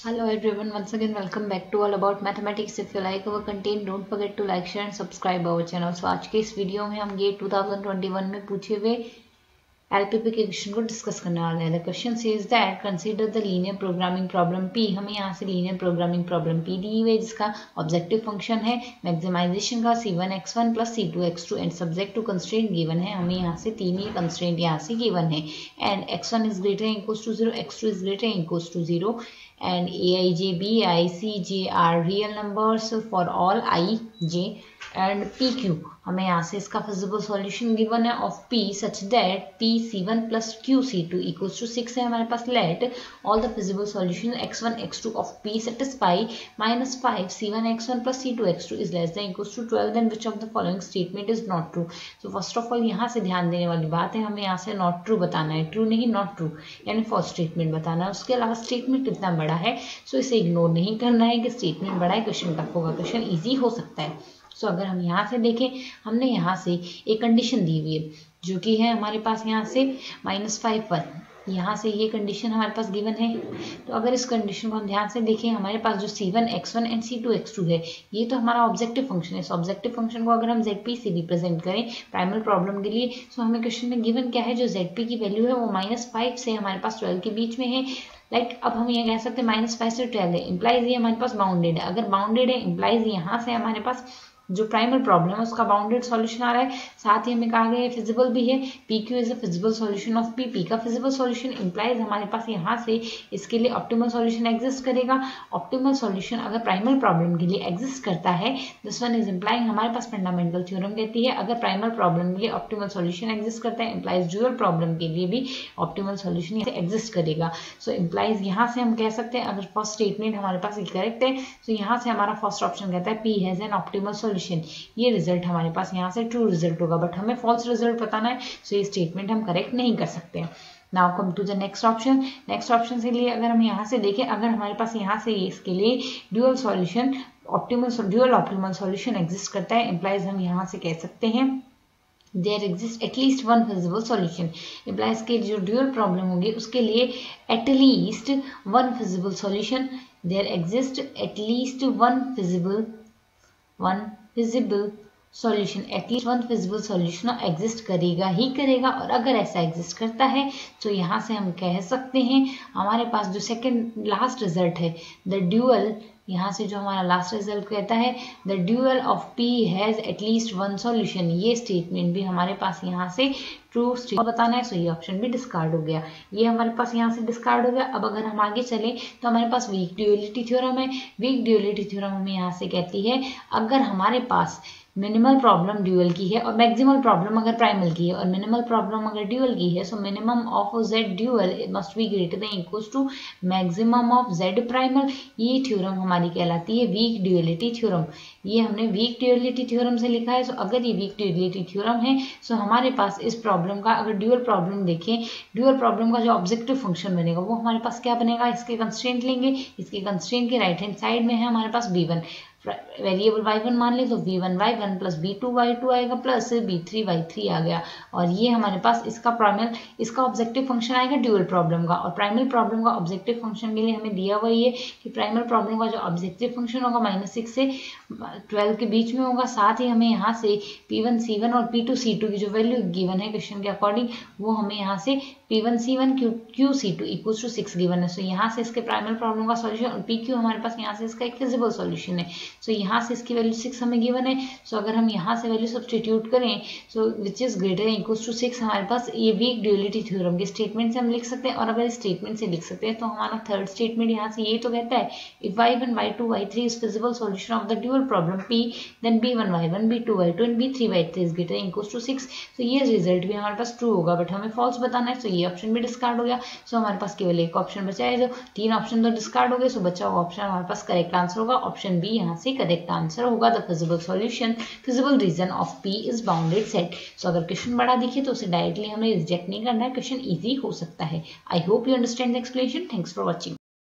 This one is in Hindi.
Hello everyone, once again welcome back to All About Mathematics. If you like our content, don't forget to like, share and subscribe our channel. So आज के इस वीडियो में हम ये 2021 में पूछे हुए एलपीपी के क्वेश्चन को डिस्कस करने वाले हैं. The question says that consider the linear programming problem P. हमें यहाँ से लीनियर प्रोग्रामिंग प्रॉब्लम पी दी हुई है जिसका ऑब्जेक्टिव फंक्शन है मैक्सिमाइजेशन का c1x1 plus c2x2 and subject to constraint given है. हमें यहाँ से तीन ही कंस्ट्रेंट यहाँ से गिवन है and x1 is greater equals to 0, x2 is greater equals to 0 and aij, bi, cj are real numbers for all I, j and pq. हमें यहाँ से इसका फिजिबल सॉल्यूशन गिवन है of p such that p c1 plus q c2 equals to 6 है हमारे पास. Let all the feasible solution x1 x2 of p satisfy -5 c1 x1 plus c2 x2 is less than equals to 12. Then which of the following statement is not true. So first of all यहाँ से ध्यान देने वाली बात है, हमें यहाँ से नॉट ट्रू बताना है, ट्रू नहीं नॉट ट्रू यानी फॉल्स स्टेटमेंट बताना है. उसके अलावा स्टेटमेंट कितना बड़ा है सो इसे इग्नोर नहीं करना है कि स्टेटमेंट बड़ा है, क्वेश्चन टफ होगा, क्वेश्चन ईजी हो सकता है. सो अगर हम यहाँ से देखें, हमने यहाँ से एक कंडीशन दी हुई है जो कि है हमारे पास यहाँ से -5 यहाँ से ये कंडीशन हमारे पास गिवन है. तो अगर इस कंडीशन को हम ध्यान से देखें, हमारे पास जो c1 x1 and c2 x2 है ये तो हमारा ऑब्जेक्टिव फंक्शन है. इस ऑब्जेक्टिव फंक्शन को अगर हम zp से रिप्रेजेंट करें प्राइमल प्रॉब्लम के लिए, तो हमें क्वेश्चन में गिवन क्या है, जो zp की वैल्यू है वो -5 से हमारे पास 12 के बीच में है. अब हम ये कह सकते हैं -5 से 12 है, इम्प्लाइज ये हमारे पास बाउंडेड है. अगर बाउंडेड है इम्प्लाइज यहाँ से हमारे पास जो प्राइमल प्रॉब्लम है उसका बाउंडेड सॉल्यूशन आ रहा है. साथ ही हमें कहा गया है फिजिबल भी है, P Q is a feasible solution of P. P का फिजिबल सॉल्यूशन इंप्लाइज हमारे पास यहाँ से इसके लिए ऑप्टिमल सॉल्यूशन एग्जिस्ट करेगा. ऑप्टिमल सॉल्यूशन अगर प्राइमल प्रॉब्लम के लिए एग्जिस्ट करता है, दिस वन इज इम्प्लाइंग हमारे पास फंडामेंटल थ्योरम कहती है अगर प्राइमल प्रॉब्लम के लिए ऑप्टिमल सॉल्यूशन एग्जिस्ट करता है, इम्प्लाइज ड्यूअल प्रॉब्लम के लिए भी ऑप्टिमल सॉल्यूशन एग्जिस्ट करेगा. सो इम्प्लाइज यहाँ से हम कह सकते हैं अगर फर्स्ट स्टेटमेंट हमारे पास करेक्ट है तो यहाँ से हमारा फर्स्ट ऑप्शन कहता है P has an optimal solution. ये रिजल्ट हमारे पास यहाँ से ट्रू रिजल्ट होगा, बट हमें फॉल्स रिजल्ट बताना है, सो ये स्टेटमेंट हम करेक्ट नहीं कर सकते. Now come to the next option. Next option के लिए अगर हम यहाँ से देखें, अगर हमारे पास यहाँ से इसके लिए dual solution dual optimal solution exist करता है, इम्प्लाइज हम यहाँ से कह सकते हैं there exist at least one feasible solution. Implies के जो ड्यूअल प्रॉब्लम होगी उसके लिए at least one feasible solution, there exist at least one feasible solution, at least one feasible solution exist करेगा ही करेगा. और अगर ऐसा एग्जिस्ट करता है तो यहाँ से हम कह सकते हैं हमारे पास जो सेकंड लास्ट रिजल्ट है द ड्यूअल, यहाँ से जो हमारा लास्ट रिजल्ट कहता है the dual of P has at least one solution, ये स्टेटमेंट भी हमारे पास यहाँ से ट्रू स्टेटमेंट बताना है. सो ये ऑप्शन भी डिस्कार्ड हो गया, ये हमारे पास यहाँ से डिस्कार्ड हो गया. अब अगर हम आगे चले तो हमारे पास वीक ड्यूअलिटी थ्योरम है. वीक ड्यूअलिटी थ्योरम हमें यहाँ से कहती है अगर हमारे पास मिनिमल प्रॉब्लम ड्यूअल की है और मैक्सिमल प्रॉब्लम अगर प्राइमल की है और मिनिमल प्रॉब्लम अगर ड्यूअल की है, so minimum of Z dual must be greater than equals to maximum of Z primal. ये थ्योरम हमारी कहलाती है वीक ड्यूअलिटी थ्योरम. ये हमने वीक ड्यूअलिटी थ्योरम से लिखा है. सो अगर ये वीक ड्यूअलिटी थ्योरम है सो हमारे पास इस प्रॉब्लम का अगर ड्यूअल प्रॉब्लम देखें, ड्यूअल प्रॉब्लम का जो ऑब्जेक्टिव फंक्शन बनेगा वो हमारे पास क्या बनेगा, इसके कंस्ट्रेंट लेंगे, इसके कंस्ट्रेंट के राइट हैंड साइड में है हमारे पास b1, वेरिएबल y1 मान ले तो v1 y1 plus b2 y2 आएगा प्लस b3 y3 आ गया. और ये हमारे पास इसका ऑब्जेक्टिव फंक्शन आएगा ड्यूअल प्रॉब्लम का. और प्राइमल प्रॉब्लम का ऑब्जेक्टिव फंक्शन के लिए हमें दिया हुआ ये कि प्राइमल प्रॉब्लम का जो ऑब्जेक्टिव फंक्शन होगा -6 से 12 के बीच में होगा. साथ ही हमें यहाँ से p1 c1 और p2 c2 की जो वैल्यू गिवन है क्वेश्चन के अकॉर्डिंग वो हमें यहाँ से p1 c1 q c2 equals to 6 given है. सो यहाँ से इसके प्राइमल प्रॉब्लम का सॉल्यूशन और pq हमारे पास यहाँ से इसका एक फिजिबल सॉल्यूशन है. सो यहाँ से इसकी वैल्यू 6 हमें गिवन है. सो अगर हम यहाँ से वैल्यू सब्स्टिट्यूट करें so which is greater equals to 6 हमारे पास ये वीक ड्यूअलिटी थ्योरम के स्टेटमेंट से हम लिख सकते हैं. और अगर स्टेटमेंट से लिख सकते हैं तो हमारा थर्ड स्टेटमेंट यहाँ से ये तो कहता है if y1 y2 y3 is feasible solution of the dual problem p then b1 y1 b2 y2 and b3 y3 is greater equals to 6. तो ये रिजल्ट भी हमारे पास ट्रू होगा, बट हमें फॉल्स बताना है. सो ये ऑप्शन भी डिस्कार्ड हो गया. सो हमारे पास केवल एक ऑप्शन बचा है, जो तीन ऑप्शन तो डिस्कार्ड हो गए. सो बचा हुआ ऑप्शन हमारे पास करेक्ट आंसर होगा, ऑप्शन बी यहाँ से करेक्ट आंसर होगा. The feasible solution feasible region of P is bounded set. So अगर क्वेश्चन बड़ा दिखे तो उसे डायरेक्टली हमें रिजेक्ट नहीं करना है, क्वेश्चन ईजी हो सकता है. I hope you understand the explanation. Thanks for watching.